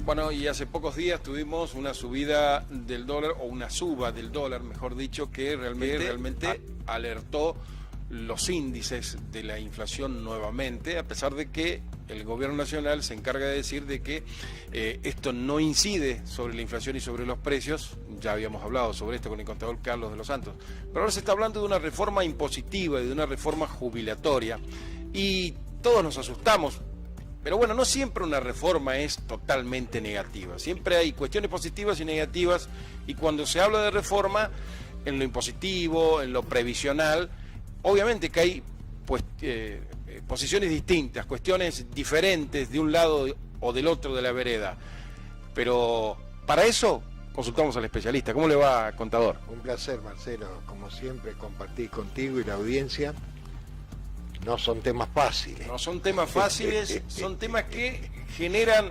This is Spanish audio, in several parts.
Bueno, y hace pocos días tuvimos una subida del dólar, o una suba del dólar, mejor dicho, que realmente alertó los índices de la inflación nuevamente, a pesar de que el gobierno nacional se encarga de decir de que esto no incide sobre la inflación y sobre los precios. Ya habíamos hablado sobre esto con el contador Carlos de los Santos. Pero ahora se está hablando de una reforma impositiva y de una reforma jubilatoria, y todos nos asustamos. Pero bueno, no siempre una reforma es totalmente negativa, siempre hay cuestiones positivas y negativas, y cuando se habla de reforma, en lo impositivo, en lo previsional, obviamente que hay pues, posiciones distintas, cuestiones diferentes de un lado o del otro de la vereda, pero para eso consultamos al especialista. ¿Cómo le va, contador? Un placer, Marcelo, como siempre, compartir contigo y la audiencia. No son temas fáciles. No son temas fáciles, son temas que generan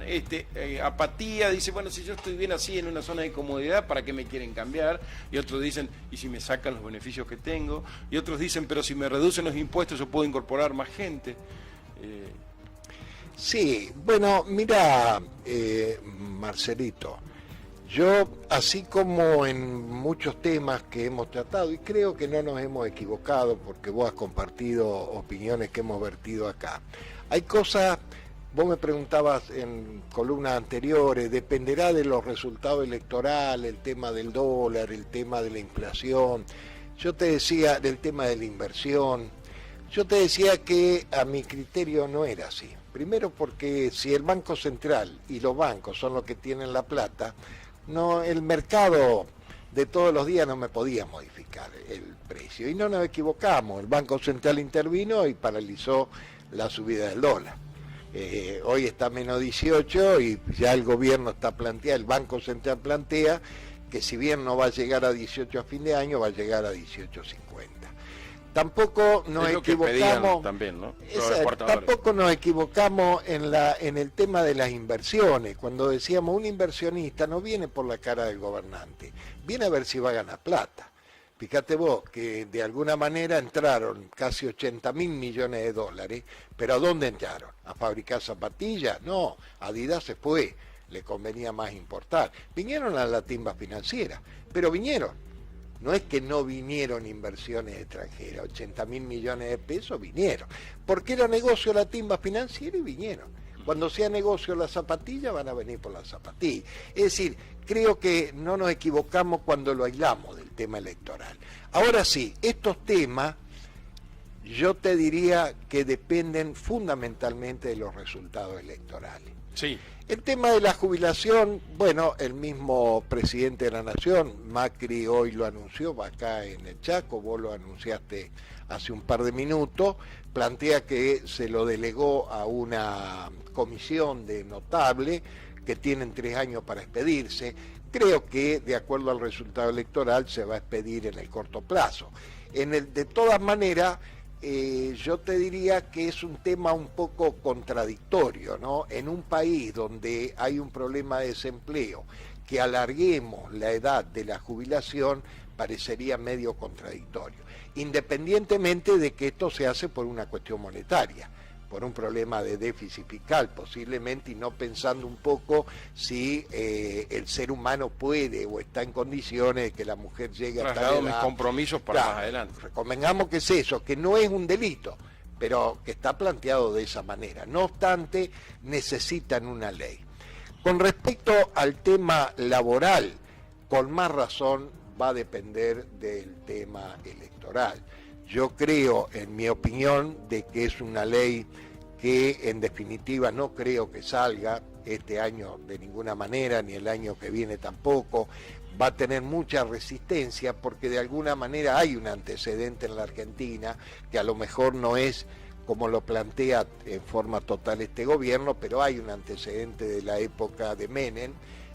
apatía. Dice, bueno, si yo estoy bien así en una zona de comodidad, ¿para qué me quieren cambiar? Y otros dicen, ¿y si me sacan los beneficios que tengo? Y otros dicen, pero si me reducen los impuestos yo puedo incorporar más gente. Sí, bueno, mira, Marcelito, yo, así como en muchos temas que hemos tratado, y creo que no nos hemos equivocado porque vos has compartido opiniones que hemos vertido acá, hay cosas, vos me preguntabas en columnas anteriores, dependerá de los resultados electorales, el tema del dólar, el tema de la inflación, yo te decía del tema de la inversión, yo te decía que a mi criterio no era así. Primero porque si el Banco Central y los bancos son los que tienen la plata, no, el mercado de todos los días no me podía modificar el precio. Y no nos equivocamos, el Banco Central intervino y paralizó la subida del dólar. Hoy está a menos 18 y ya el gobierno está planteando, el Banco Central plantea que si bien no va a llegar a 18 a fin de año, va a llegar a 18.50. Tampoco nos equivocamos también, ¿no? Tampoco nos equivocamos en el tema de las inversiones, cuando decíamos un inversionista no viene por la cara del gobernante, viene a ver si va a ganar plata. Fíjate vos que de alguna manera entraron casi 80.000 millones de dólares, pero ¿a dónde entraron? ¿A fabricar zapatillas? No, Adidas se fue, le convenía más importar. Vinieron a la timba financiera, pero vinieron. No es que no vinieron inversiones extranjeras, 80.000 millones de pesos vinieron. Porque era negocio la timba financiera y vinieron. Cuando sea negocio la zapatilla, van a venir por la zapatilla. Es decir, creo que no nos equivocamos cuando lo aislamos del tema electoral. Ahora sí, estos temas, yo te diría que dependen fundamentalmente de los resultados electorales. Sí. El tema de la jubilación, bueno, el mismo presidente de la Nación, Macri, hoy lo anunció, acá en el Chaco, vos lo anunciaste hace un par de minutos, plantea que se lo delegó a una comisión de notables que tienen 3 años para expedirse. Creo que, de acuerdo al resultado electoral, se va a expedir en el corto plazo. De todas maneras, yo te diría que es un tema un poco contradictorio, ¿no? En un país donde hay un problema de desempleo, que alarguemos la edad de la jubilación parecería medio contradictorio, independientemente de que esto se hace por una cuestión monetaria, por un problema de déficit fiscal posiblemente, y no pensando un poco si el ser humano puede o está en condiciones de que la mujer llegue a tal edad. Mis compromisos para más adelante. Convengamos que es eso, que no es un delito, pero que está planteado de esa manera. No obstante, necesitan una ley. Con respecto al tema laboral, con más razón va a depender del tema electoral. Yo creo, en mi opinión, de que es una ley que en definitiva no creo que salga este año de ninguna manera, ni el año que viene tampoco. Va a tener mucha resistencia porque de alguna manera hay un antecedente en la Argentina que a lo mejor no es como lo plantea en forma total este gobierno, pero hay un antecedente de la época de Menem,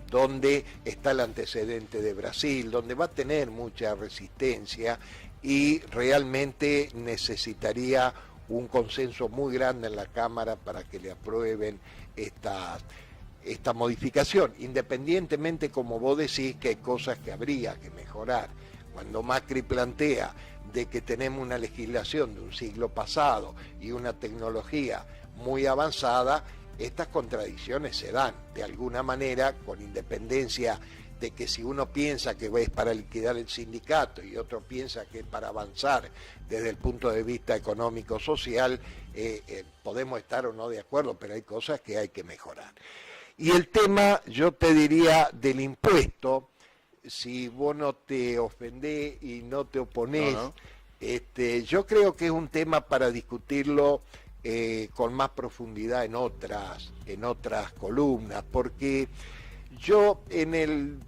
donde está el antecedente de Brasil, donde va a tener mucha resistencia y realmente necesitaría un consenso muy grande en la Cámara para que le aprueben esta modificación, independientemente, como vos decís, que hay cosas que habría que mejorar. Cuando Macri plantea de que tenemos una legislación de un siglo pasado y una tecnología muy avanzada, estas contradicciones se dan de alguna manera, con independencia de que si uno piensa que es para liquidar el sindicato y otro piensa que es para avanzar desde el punto de vista económico-social, podemos estar o no de acuerdo, pero hay cosas que hay que mejorar. Y el tema, yo te diría, del impuesto, si vos no te ofendés y no te oponés, yo creo que es un tema para discutirlo con más profundidad en otras columnas, porque yo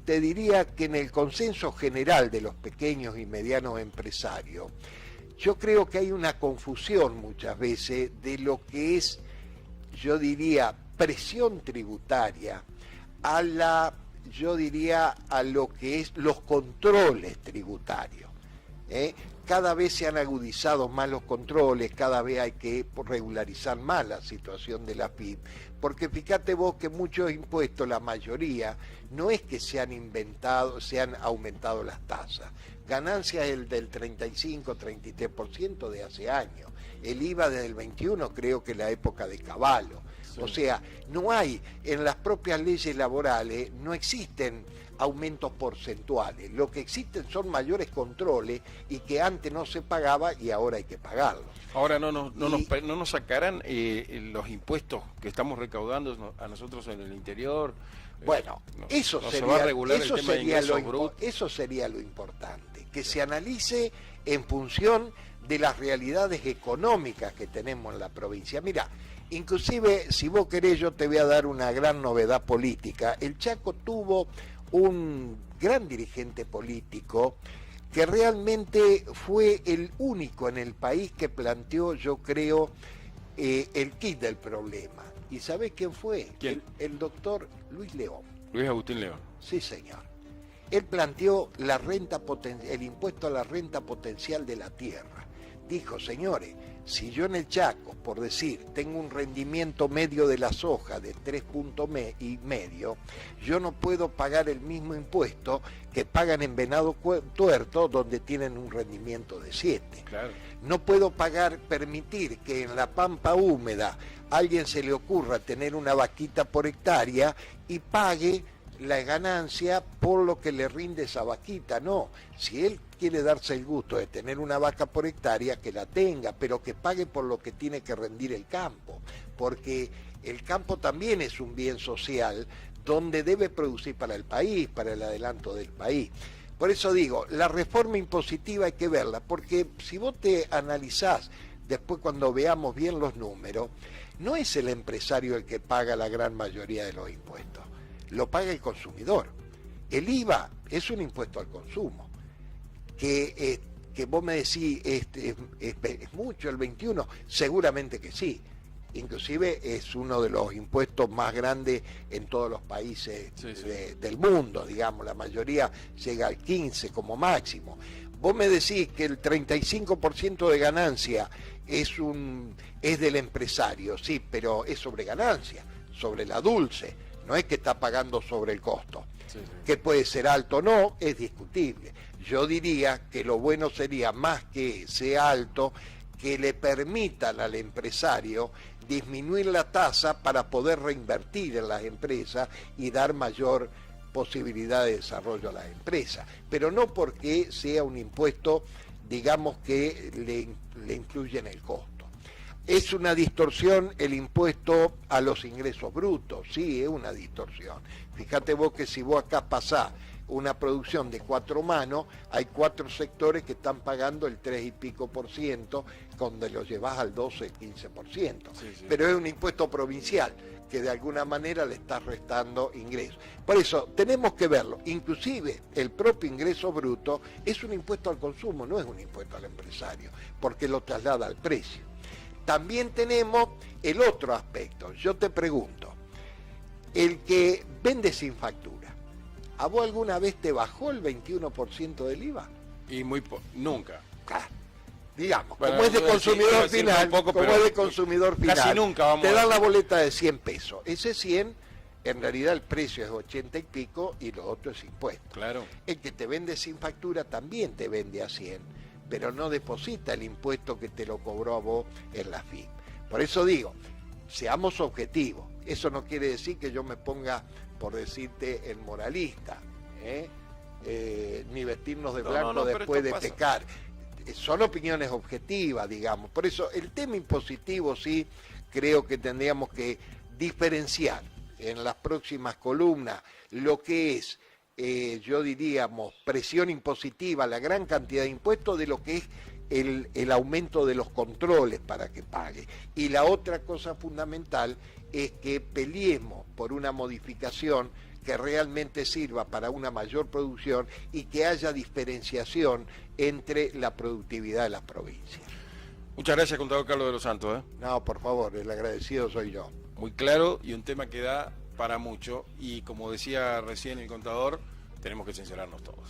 te diría que en el consenso general de los pequeños y medianos empresarios, yo creo que hay una confusión muchas veces de lo que es, yo diría, presión tributaria a lo que es los controles tributarios. Cada vez se han agudizado más los controles, cada vez hay que regularizar más la situación de la PYME, porque fíjate vos que muchos impuestos, la mayoría, no es que se han aumentado las tasas. Ganancias el del 35-33% de hace años. El IVA desde el 21 creo que es la época de Cavallo. Sí. O sea, no hay, en las propias leyes laborales, no existen aumentos porcentuales. Lo que existen son mayores controles y que antes no se pagaba y ahora hay que pagarlos. Ahora no nos sacarán los impuestos que estamos recaudando a nosotros en el interior. Bueno, eso sería lo importante, que se analice en función de las realidades económicas que tenemos en la provincia. Mira, inclusive si vos querés yo te voy a dar una gran novedad política. El Chaco tuvo un gran dirigente político que realmente fue el único en el país que planteó, yo creo, el kit del problema. ¿Y sabés quién fue? ¿Quién? El doctor Luis León. Luis Agustín León. Sí, señor. Él planteó el impuesto a la renta potencial de la tierra. Dijo, señores, si yo en el Chaco, por decir, tengo un rendimiento medio de la soja de 3,5, yo no puedo pagar el mismo impuesto que pagan en Venado Tuerto, donde tienen un rendimiento de 7. Claro. No puedo permitir que en la pampa húmeda a alguien se le ocurra tener una vaquita por hectárea y pague la ganancia por lo que le rinde esa vaquita. No, si él quiere darse el gusto de tener una vaca por hectárea, que la tenga, pero que pague por lo que tiene que rendir el campo, porque el campo también es un bien social donde debe producir para el país, para el adelanto del país. Por eso digo, la reforma impositiva hay que verla, porque si vos te analizás después cuando veamos bien los números, no es el empresario el que paga la gran mayoría de los impuestos, lo paga el consumidor. El IVA es un impuesto al consumo, que vos me decís, ¿es mucho el 21? Seguramente que sí. Inclusive es uno de los impuestos más grandes en todos los países del mundo, digamos, la mayoría llega al 15 como máximo. Vos me decís que el 35% de ganancia es del empresario, sí, pero es sobre ganancia, sobre la dulce, no es que está pagando sobre el costo. Que puede ser alto o no, es discutible. Yo diría que lo bueno sería, más que sea alto, que le permitan al empresario disminuir la tasa para poder reinvertir en las empresas y dar mayor posibilidad de desarrollo a las empresas, pero no porque sea un impuesto, digamos, que le incluye en el costo. Es una distorsión el impuesto a los ingresos brutos, sí, es una distorsión. Fíjate vos que si vos acá pasás una producción de 4 manos, hay 4 sectores que están pagando el 3 y pico por ciento, cuando lo llevas al 12, 15%. Pero es un impuesto provincial, que de alguna manera le está restando ingresos. Por eso tenemos que verlo. Inclusive el propio ingreso bruto es un impuesto al consumo, no es un impuesto al empresario, porque lo traslada al precio. También tenemos el otro aspecto. Yo te pregunto, el que vende sin factura, ¿a vos alguna vez te bajó el 21% del IVA? Y nunca. Digamos, bueno, como es de consumidor final, casi nunca te dan la boleta de 100 pesos. Ese 100, en realidad el precio es 80 y pico y lo otro es impuesto. Claro. El que te vende sin factura también te vende a 100, pero no deposita el impuesto que te lo cobró a vos en la FIP. Por eso digo, seamos objetivos. Eso no quiere decir que yo me ponga, por decirte, en moralista, ni vestirnos de blanco después de pecar. Son opiniones objetivas, digamos. Por eso el tema impositivo sí creo que tendríamos que diferenciar en las próximas columnas lo que es, yo diríamos, presión impositiva, la gran cantidad de impuestos, de lo que es el aumento de los controles para que pague. Y la otra cosa fundamental es que peleemos por una modificación que realmente sirva para una mayor producción y que haya diferenciación entre la productividad de las provincias. Muchas gracias, contador Carlos de los Santos. No, por favor, el agradecido soy yo. Muy claro y un tema que da para mucho, y como decía recién el contador, tenemos que sincerarnos todos.